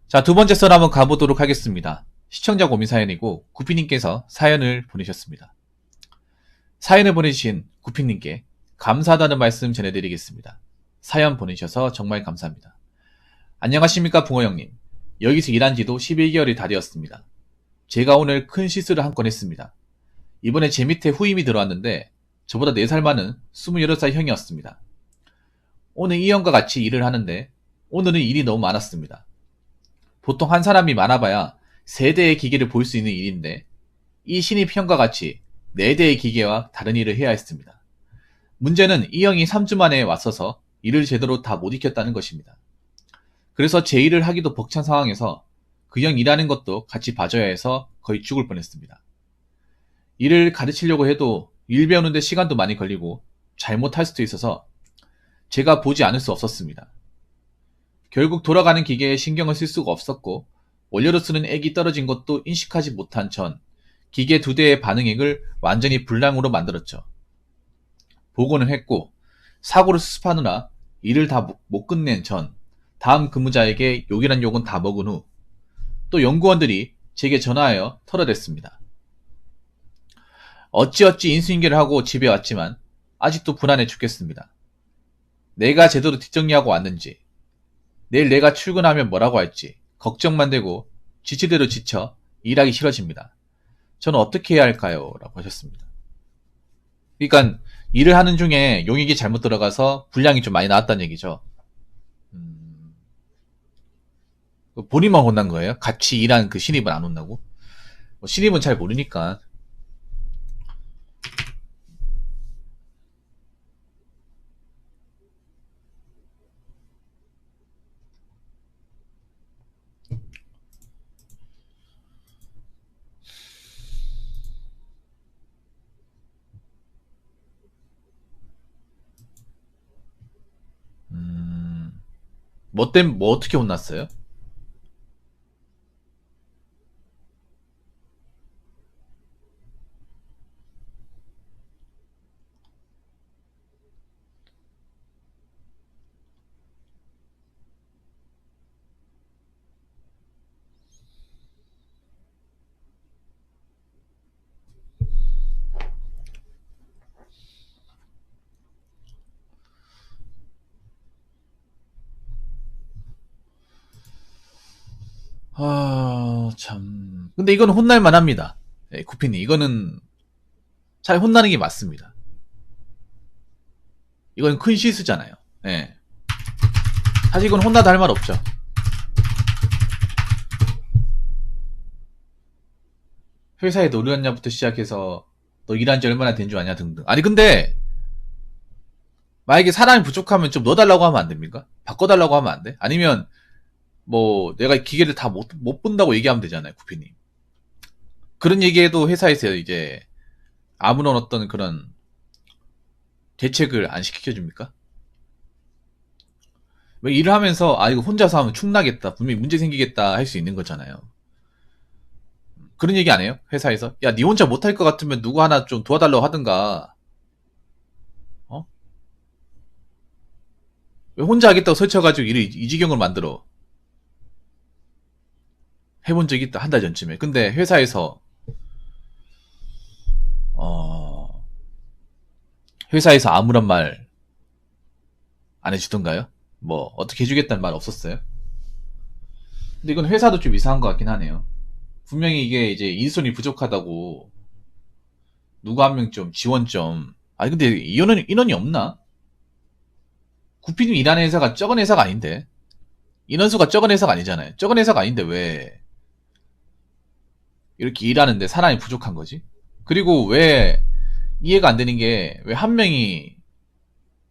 자, 두 번째 썰 한번 가보도록 하겠습니다. 시청자 고민 사연이고 구피님께서 사연을 보내셨습니다. 사연을 보내주신 구피님께 감사하다는 말씀 전해드리겠습니다. 사연 보내주셔서 정말 감사합니다. 안녕하십니까 붕어 형님. 여기서 일한 지도 11개월이 다 되었습니다. 제가 오늘 큰 실수를 한 건 했습니다. 이번에 제 밑에 후임이 들어왔는데 저보다 4살 많은 28살 형이었습니다. 오늘 이 형과 같이 일을 하는데 오늘은 일이 너무 많았습니다. 보통 한 사람이 많아봐야 3대의 기계를 볼 수 있는 일인데 이 신입 형과 같이 4대의 기계와 다른 일을 해야 했습니다. 문제는 이 형이 3주 만에 왔어서 일을 제대로 다 못 익혔다는 것입니다. 그래서 제 일을 하기도 벅찬 상황에서 그 형 일하는 것도 같이 봐줘야 해서 거의 죽을 뻔했습니다. 일을 가르치려고 해도 일 배우는데 시간도 많이 걸리고 잘못할 수도 있어서 제가 보지 않을 수 없었습니다. 결국 돌아가는 기계에 신경을 쓸 수가 없었고 원료로 쓰는 액이 떨어진 것도 인식하지 못한 전 기계 2대의 반응액을 완전히 불량으로 만들었죠. 보고는 했고 사고를 수습하느라 일을 다 못 끝낸 전 다음 근무자에게 욕이란 욕은 다 먹은 후 또 연구원들이 제게 전화하여 털어댔습니다. 어찌어찌 인수인계를 하고 집에 왔지만 아직도 불안해 죽겠습니다. 내가 제대로 뒷정리하고 왔는지, 내일 내가 출근하면 뭐라고 할지 걱정만 되고 지치대로 지쳐 일하기 싫어집니다. 저는 어떻게 해야 할까요? 라고 하셨습니다. 그러니까 일을 하는 중에 용액이 잘못 들어가서 분량이 좀 많이 나왔다는 얘기죠. 본인만 혼난 거예요? 같이 일한 그 신입은 안 혼나고? 신입은 잘 모르니까. 뭐 어떻게 혼났어요? 참. 근데 이거는 혼날만 합니다. 예, 구피님. 이거는 잘 혼나는 게 맞습니다. 이건 큰 실수잖아요. 예. 사실 이건 혼나도 할 말 없죠. 회사에 너 들어왔냐부터 시작해서 너 일한 지 얼마나 된 줄 아냐 등등. 아니 근데 만약에 사람이 부족하면 좀 넣어달라고 하면 안 됩니까? 바꿔달라고 하면 안 돼? 아니면 뭐 내가 기계를 다 못 본다고 얘기하면 되잖아요, 구피님. 그런 얘기해도 회사에서 이제 아무런 어떤 그런 대책을 안 시켜줍니까? 왜 일을 하면서 아 이거 혼자서 하면 축나겠다, 분명히 문제 생기겠다 할 수 있는 거잖아요. 그런 얘기 안 해요? 회사에서 야 니 혼자 못할 것 같으면 누구 하나 좀 도와달라고 하든가. 어? 왜 혼자 하겠다고 설쳐가지고 일을 이 지경으로 만들어. 해본 적 있다 한 달 전쯤에. 근데 회사에서 어 회사에서 아무런 말 안 해주던가요? 뭐 어떻게 해주겠다는 말 없었어요? 근데 이건 회사도 좀 이상한 것 같긴 하네요. 분명히 이게 이제 인선이 부족하다고 누가 한 명 좀 지원 좀. 아니 근데 인원이 없나? 구피님 일하는 회사가 적은 회사가 아닌데. 인원수가 적은 회사가 아니잖아요. 적은 회사가 아닌데 왜 이렇게 일하는데 사람이 부족한 거지? 그리고 왜 이해가 안 되는 게 왜 한 명이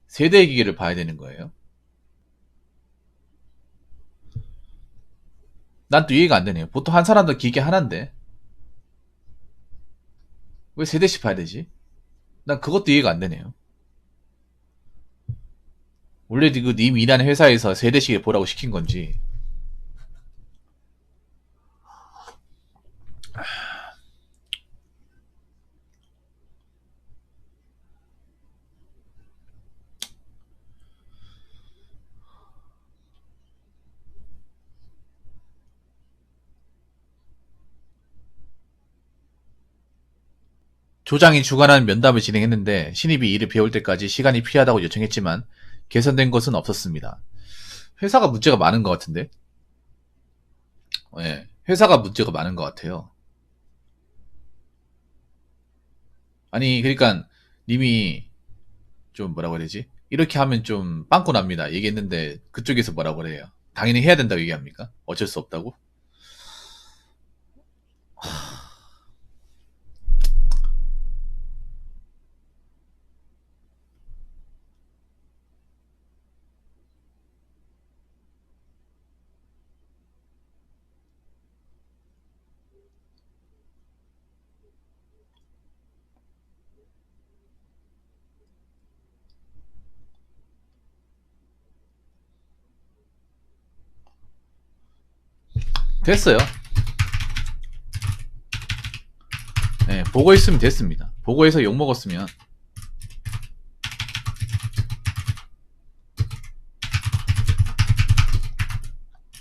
세대의 기계를 봐야 되는 거예요? 난 또 이해가 안 되네요. 보통 한 사람도 기계 하나인데 왜 세대씩 봐야 되지? 난 그것도 이해가 안 되네요. 원래 님 일하는 회사에서 세대씩 보라고 시킨 건지. 조장이 주관한 면담을 진행했는데 신입이 일을 배울 때까지 시간이 필요하다고 요청했지만 개선된 것은 없었습니다. 회사가 문제가 많은 것 같은데? 네, 회사가 문제가 많은 것 같아요. 아니, 그러니까 님이 좀 뭐라고 해야 되지? 이렇게 하면 좀 빵꾸 납니다. 얘기했는데 그쪽에서 뭐라고 그래요? 당연히 해야 된다고 얘기합니까? 어쩔 수 없다고? 됐어요. 네, 보고했으면 됐습니다. 보고해서 욕먹었으면.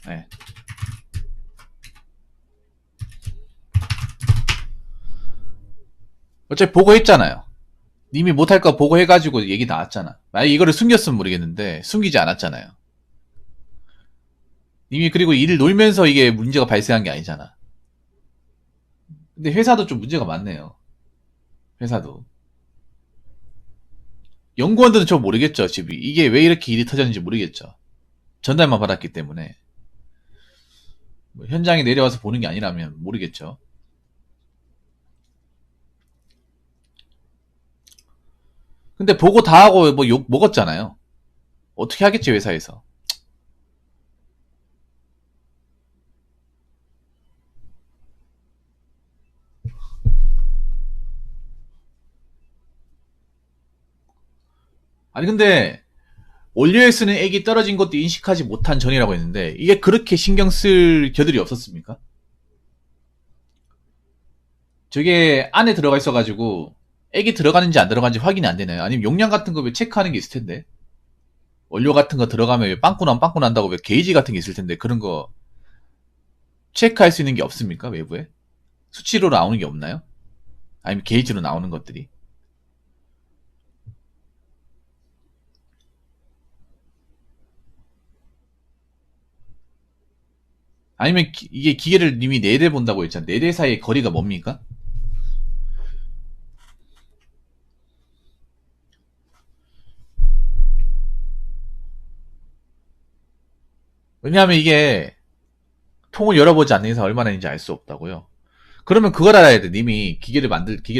네. 어차피 보고했잖아요. 님이 못할 거 보고해가지고 얘기 나왔잖아. 만약 이거를 숨겼으면 모르겠는데 숨기지 않았잖아요. 님이 그리고 일을 놀면서 이게 문제가 발생한 게 아니잖아. 근데 회사도 좀 문제가 많네요. 회사도. 연구원들은 저 모르겠죠. 집이 이게 왜 이렇게 일이 터졌는지 모르겠죠. 전달만 받았기 때문에. 뭐 현장에 내려와서 보는 게 아니라면 모르겠죠. 근데 보고 다 하고 뭐 욕 먹었잖아요. 어떻게 하겠지 회사에서. 아니 근데 원료에 쓰는 액이 떨어진 것도 인식하지 못한 전이라고 했는데 이게 그렇게 신경 쓸 겨들이 없었습니까? 저게 안에 들어가 있어가지고 액이 들어가는지 안 들어가는지 확인이 안 되나요? 아니면 용량 같은 거 왜 체크하는 게 있을 텐데 원료 같은 거 들어가면 왜 빵꾸 난다고 왜 게이지 같은 게 있을 텐데 그런 거 체크할 수 있는 게 없습니까? 외부에? 수치로 나오는 게 없나요? 아니면 게이지로 나오는 것들이? 아니면 이게 기계를 이미 4대 본다고 했잖아요. 4대 사이의 거리가 뭡니까? 왜냐하면 이게 통을 열어보지 않는 이상 얼마나 있는지 알 수 없다고요. 그러면 그걸 알아야 돼. 님이 기계를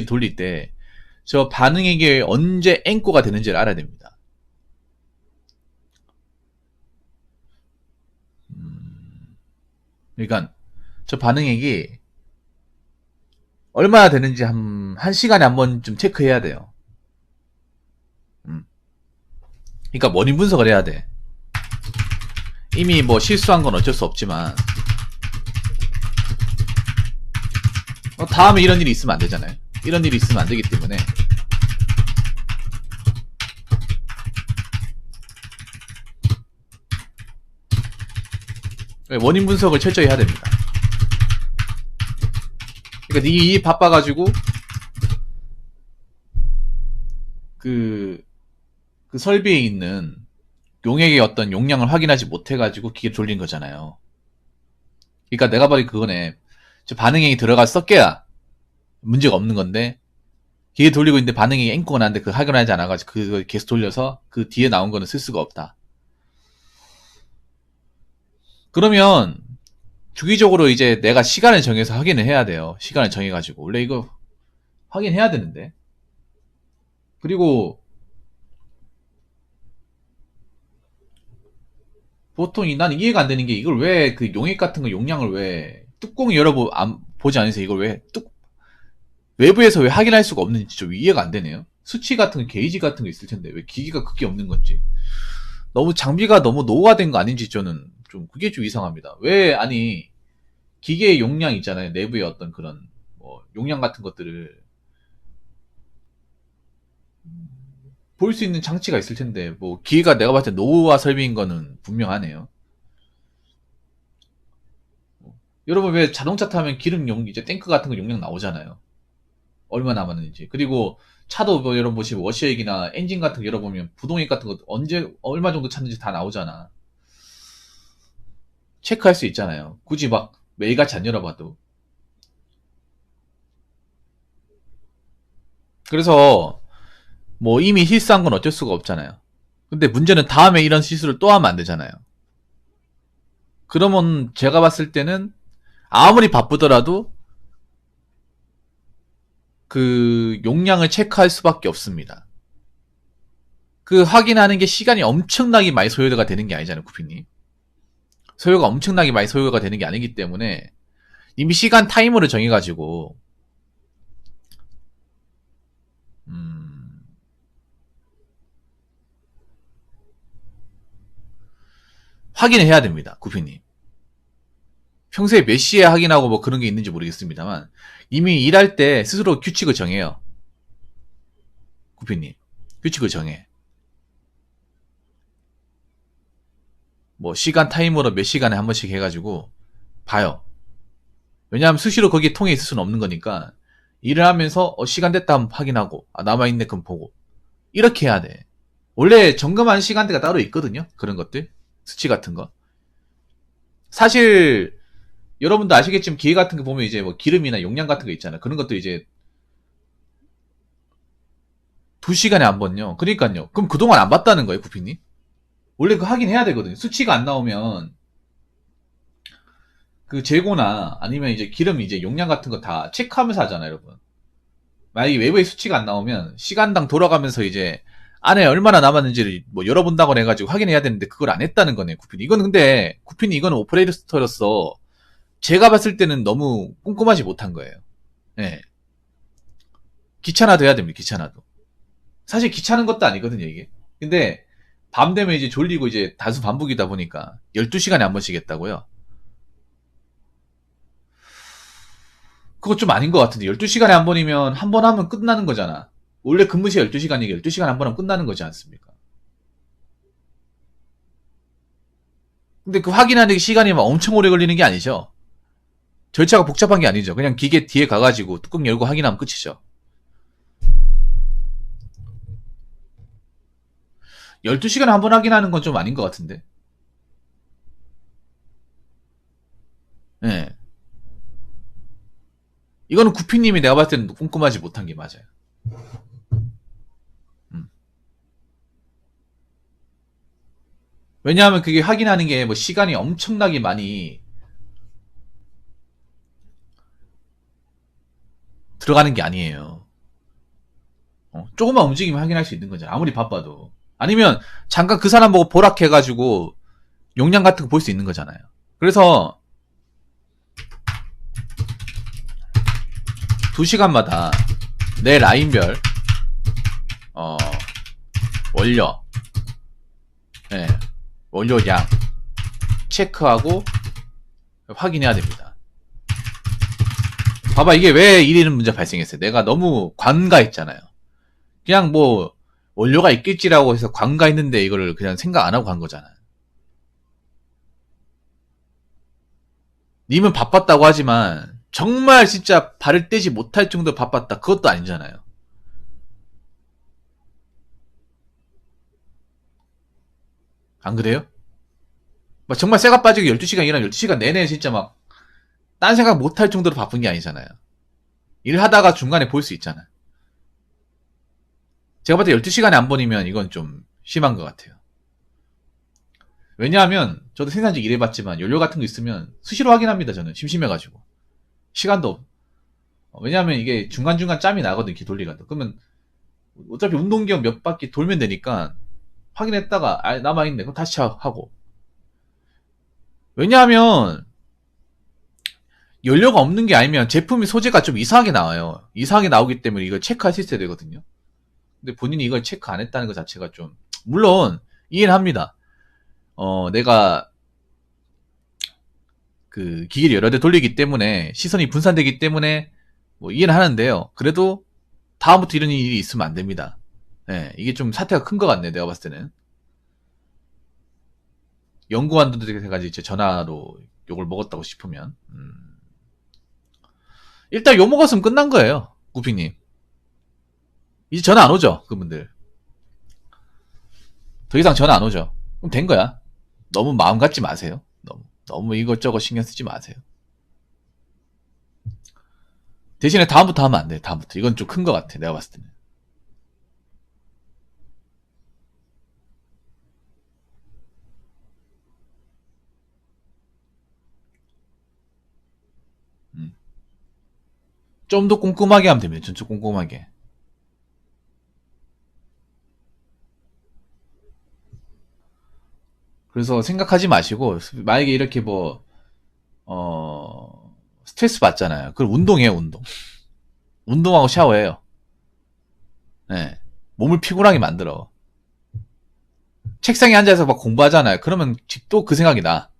돌릴 때 저 반응액이 언제 앵꼬가 되는지를 알아야 됩니다. 그러니까 저 반응액이 얼마나 되는지 한 시간에 한 번쯤 체크해야 돼요. 그러니까 원인 분석을 해야 돼. 이미 뭐 실수한 건 어쩔 수 없지만 다음에 이런 일이 있으면 안 되잖아요. 이런 일이 있으면 안 되기 때문에 원인 분석을 철저히 해야 됩니다. 그러니까 이 바빠가지고 그, 그 설비에 있는 용액의 어떤 용량을 확인하지 못해가지고 기계 돌린 거잖아요. 그러니까 내가 봐도 그거네. 저 반응액이 들어가서 섞여야 문제가 없는 건데 기계 돌리고 있는데 반응이 앵꼬가 나는데 그 확인하지 않아가지고 그걸 계속 돌려서 그 뒤에 나온 거는 쓸 수가 없다. 그러면 주기적으로 이제 내가 시간을 정해서 확인을 해야 돼요. 시간을 정해가지고 원래 이거 확인해야 되는데. 그리고 보통 난 이해가 안 되는 게 이걸 왜 그 용액 같은 거 용량을 왜 뚜껑 보지 않으세요? 이걸 왜 외부에서 왜 확인할 수가 없는지 좀 이해가 안 되네요. 수치 같은 거 게이지 같은 거 있을 텐데 왜 기기가 그게 없는 건지 너무 장비가 너무 노후화된 거 아닌지 저는 좀 그게 좀 이상합니다. 왜 아니 기계의 용량 있잖아요. 내부의 어떤 그런 뭐 용량 같은 것들을 볼 수 있는 장치가 있을 텐데 뭐 기계가 내가 봤을 때 노후화 설비인 거는 분명하네요. 여러분 왜 자동차 타면 기름 용 이제 탱크 같은 거 용량 나오잖아요. 얼마 남았는지. 그리고 차도 뭐 여러분 보시면 워시액이나 엔진 같은 거 열어보면 부동액 같은 거 언제 얼마 정도 찼는지 다 나오잖아. 체크할 수 있잖아요. 굳이 막 매일같이 안 열어봐도. 그래서 뭐 이미 실수한 건 어쩔 수가 없잖아요. 근데 문제는 다음에 이런 실수를 또 하면 안 되잖아요. 그러면 제가 봤을 때는 아무리 바쁘더라도 그 용량을 체크할 수밖에 없습니다. 그 확인하는 게 시간이 엄청나게 많이 소요가 되는 게 아니잖아요, 구피님. 소요가 엄청나게 많이 소요가 되는 게 아니기 때문에 이미 시간 타이머를 정해가지고 확인을 해야 됩니다, 구피님. 평소에 몇 시에 확인하고 뭐 그런 게 있는지 모르겠습니다만 이미 일할 때 스스로 규칙을 정해요. 구피님. 규칙을 정해. 뭐 시간 타이머로 몇 시간에 한 번씩 해가지고 봐요. 왜냐하면 수시로 거기에 통해 있을 수는 없는 거니까 일을 하면서 시간 됐다 하면 확인하고 남아있네 그럼 보고 이렇게 해야 돼. 원래 점검하는 시간대가 따로 있거든요. 그런 것들 수치 같은 거. 사실 여러분도 아시겠지만 기계 같은 거 보면 이제 뭐 기름이나 용량 같은 거 있잖아요. 그런 것도 이제 2시간에 한 번요. 그러니까요. 그럼 그동안 안 봤다는 거예요, 구피님. 원래 그 확인해야 되거든요. 수치가 안 나오면 그 재고나 아니면 이제 기름 이제 용량 같은 거 다 체크하면서 하잖아요, 여러분. 만약에 외부의 수치가 안 나오면 시간당 돌아가면서 이제 안에 얼마나 남았는지를 뭐 열어본다고 해가지고 확인해야 되는데 그걸 안 했다는 거네, 구핀이. 이건 근데 구핀이 이거는 오퍼레이터로서 제가 봤을 때는 너무 꼼꼼하지 못한 거예요. 예. 귀찮아도 해야 됩니다, 귀찮아도. 사실 귀찮은 것도 아니거든요, 이게. 근데 밤 되면 이제 졸리고 이제 단수 반복이다 보니까 12시간에 한 번씩 했다고요? 그거 좀 아닌 것 같은데 12시간에 한 번이면 한 번 하면 끝나는 거잖아. 원래 근무 시간 12시간이니까 12시간에 한 번 하면 끝나는 거지 않습니까? 근데 그 확인하는 게 시간이 막 엄청 오래 걸리는 게 아니죠. 절차가 복잡한 게 아니죠. 그냥 기계 뒤에 가가지고 뚜껑 열고 확인하면 끝이죠. 12시간에 한 번 확인하는 건 좀 아닌 것 같은데. 예. 네. 이거는 구피님이 내가 봤을 때는 꼼꼼하지 못한 게 맞아요. 왜냐하면 그게 확인하는 게 뭐 시간이 엄청나게 많이 들어가는 게 아니에요. 조금만 움직이면 확인할 수 있는 거잖아. 아무리 바빠도. 아니면 잠깐 그 사람 보고 보락해가지고 용량 같은 거 볼 수 있는 거잖아요. 그래서 2시간마다 내 라인별 원료 네, 원료량 체크하고 확인해야 됩니다. 봐봐, 이게 왜 이런 문제 발생했어요. 내가 너무 관가했잖아요. 그냥 뭐 원료가 있겠지라고 해서 관가했는데 이거를 그냥 생각 안 하고 간 거잖아요. 님은 바빴다고 하지만 정말 진짜 발을 떼지 못할 정도로 바빴다, 그것도 아니잖아요. 안 그래요? 막 정말 쇠가 빠지고 12시간 일하면 12시간 내내 진짜 막 딴 생각 못할 정도로 바쁜 게 아니잖아요. 일하다가 중간에 볼 수 있잖아요. 제가 봤을 때 12시간에 한 번이면 이건 좀 심한 것 같아요. 왜냐하면 저도 생산직 일해봤지만 연료 같은 거 있으면 수시로 확인합니다. 저는 심심해가지고. 시간도 왜냐하면 이게 중간중간 짬이 나거든, 기 돌리가도. 그러면 어차피 운동 겸 몇 바퀴 돌면 되니까 확인했다가 남아있네, 그럼 다시 하고. 왜냐하면 연료가 없는 게 아니면 제품이 소재가 좀 이상하게 나와요. 이상하게 나오기 때문에 이걸 체크할 수 있어야 되거든요. 근데 본인이 이걸 체크 안 했다는 것 자체가 좀, 물론 이해는 합니다. 내가 그 기기를 여러 대 돌리기 때문에 시선이 분산되기 때문에 뭐 이해는 하는데요. 그래도 다음부터 이런 일이 있으면 안 됩니다. 네, 이게 좀 사태가 큰 것 같네, 내가 봤을 때는. 연구관들한테 가지고 이제 전화로 욕을 먹었다고 싶으면 일단 욕 먹었으면 끝난 거예요, 구피님. 이제 전화 안 오죠, 그분들. 더 이상 전화 안 오죠. 그럼 된 거야. 너무 마음 갖지 마세요. 너무 이것저것 신경 쓰지 마세요. 대신에 다음부터 하면 안 돼. 다음부터. 이건 좀 큰 것 같아. 내가 봤을 때는. 좀 더 꼼꼼하게 하면 됩니다. 전체 꼼꼼하게. 그래서 생각하지 마시고, 만약에 이렇게 뭐, 스트레스 받잖아요. 그럼 운동해요, 운동. 운동하고 샤워해요. 네. 몸을 피곤하게 만들어. 책상에 앉아서 막 공부하잖아요. 그러면 또 그 생각이 나.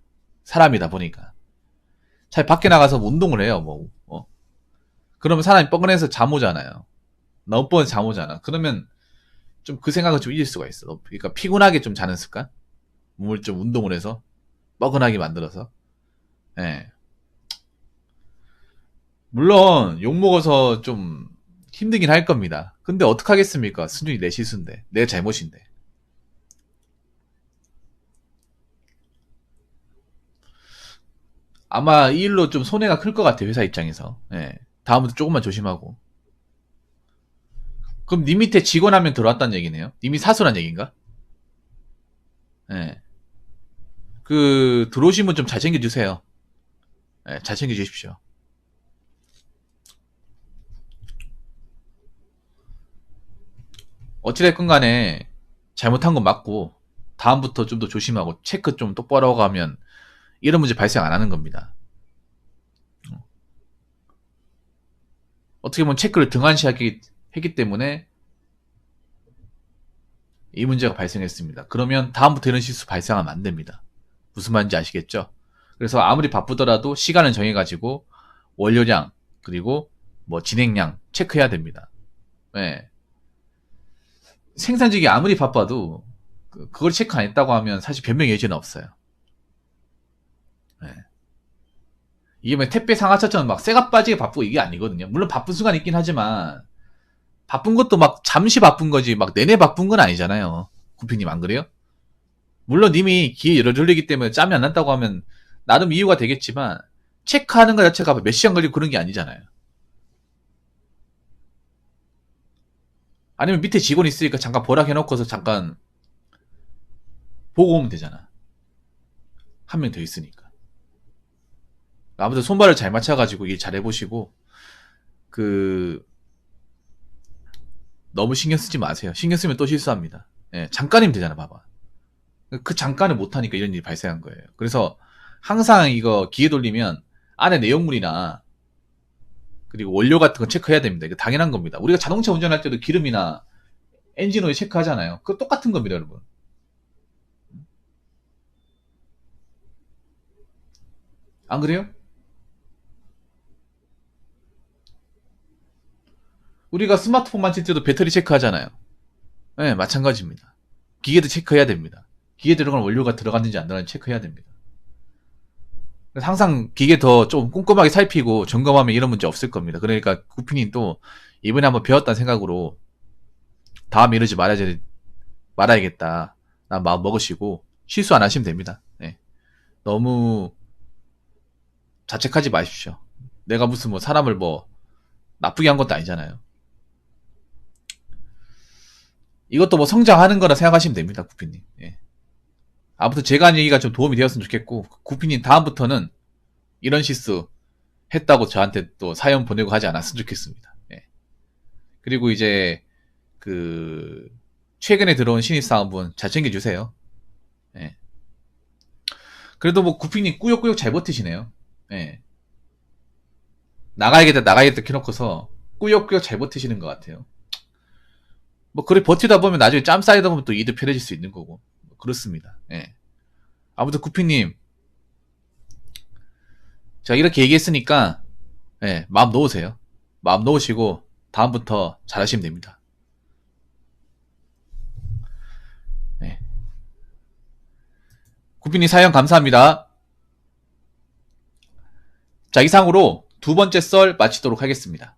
사람이다 보니까. 차라리 밖에 나가서 운동을 해요, 뭐. 그러면 사람이 뻐근해서 잠 오잖아요. 너무 뻔해서 잠 오잖아. 그러면 좀 그 생각을 좀 잊을 수가 있어. 그러니까 피곤하게 좀 자는 습관? 몸을 좀 운동을 해서 뻐근하게 만들어서. 예. 물론 욕 먹어서 좀 힘들긴 할 겁니다. 근데 어떡하겠습니까? 순전히 내 실수인데. 내 잘못인데. 아마 이 일로 좀 손해가 클 것 같아요. 회사 입장에서. 예. 다음부터 조금만 조심하고. 그럼 님 밑에 직원 한 명 들어왔다는 얘기네요. 님이 사수란 얘기인가? 예. 들어오시면 좀 잘 챙겨주세요. 예, 잘 챙겨주십시오. 어찌됐건 간에 잘못한 건 맞고, 다음부터 좀 더 조심하고, 체크 좀 똑바로 하고 하면, 이런 문제 발생 안 하는 겁니다. 어떻게 보면 체크를 했기 때문에, 이 문제가 발생했습니다. 그러면 다음부터 이런 실수 발생하면 안 됩니다. 무슨 말인지 아시겠죠? 그래서 아무리 바쁘더라도 시간을 정해가지고 원료량 그리고 뭐 진행량 체크해야 됩니다. 네. 생산직이 아무리 바빠도 그걸 체크 안 했다고 하면 사실 변명 여지는 없어요. 네. 이게 뭐 택배 상하차처럼 막 쇠가 빠지게 바쁘고 이게 아니거든요. 물론 바쁜 순간 있긴 하지만 바쁜 것도 막 잠시 바쁜 거지 막 내내 바쁜 건 아니잖아요. 구피님 안 그래요? 물론 님이 기회 열을 돌리기 때문에 짬이 안 난다고 하면 나름 이유가 되겠지만 체크하는 것 자체가 몇 시간 걸리고 그런 게 아니잖아요. 아니면 밑에 직원 있으니까 잠깐 보락해놓고서 잠깐 보고 오면 되잖아. 한 명 더 있으니까. 아무튼 손발을 잘 맞춰가지고 일 잘 해보시고 너무 신경 쓰지 마세요. 신경 쓰면 또 실수합니다. 예, 잠깐이면 되잖아, 봐봐. 그 잠깐을 못하니까 이런 일이 발생한 거예요. 그래서 항상 이거 기계 돌리면 안에 내용물이나 그리고 원료 같은 거 체크해야 됩니다. 이거 당연한 겁니다. 우리가 자동차 운전할 때도 기름이나 엔진 오일 체크하잖아요. 그거 똑같은 겁니다, 여러분. 안 그래요? 우리가 스마트폰 만질 때도 배터리 체크하잖아요. 네, 마찬가지입니다. 기계도 체크해야 됩니다. 기계 들어간 원료가 들어갔는지 안 들어갔는지 체크해야 됩니다. 그래서 항상 기계 더 좀 꼼꼼하게 살피고 점검하면 이런 문제 없을 겁니다. 그러니까 구피님 또 이번에 한번 배웠다는 생각으로 다음에 이러지 말아야겠다. 난 마음 먹으시고 실수 안 하시면 됩니다. 네. 너무 자책하지 마십시오. 내가 무슨 뭐 사람을 뭐 나쁘게 한 것도 아니잖아요. 이것도 뭐 성장하는 거라 생각하시면 됩니다, 구피님. 예. 아무튼 제가 한 얘기가 좀 도움이 되었으면 좋겠고, 구피님 다음부터는 이런 실수 했다고 저한테 또 사연 보내고 하지 않았으면 좋겠습니다. 예. 그리고 이제 최근에 들어온 신입사원분 잘 챙겨주세요. 예. 그래도 뭐 구피님 꾸역꾸역 잘 버티시네요. 예. 나가야겠다 켜놓고서 꾸역꾸역 잘 버티시는 것 같아요. 뭐 그래 버티다 보면 나중에 짬 쌓이다 보면 또 일도 편해질 수 있는 거고 그렇습니다. 예. 아무튼 구피님 제가 이렇게 얘기했으니까 예, 마음 놓으세요. 마음 놓으시고 다음부터 잘하시면 됩니다. 예. 구피님 사연 감사합니다. 자, 이상으로 두 번째 썰 마치도록 하겠습니다.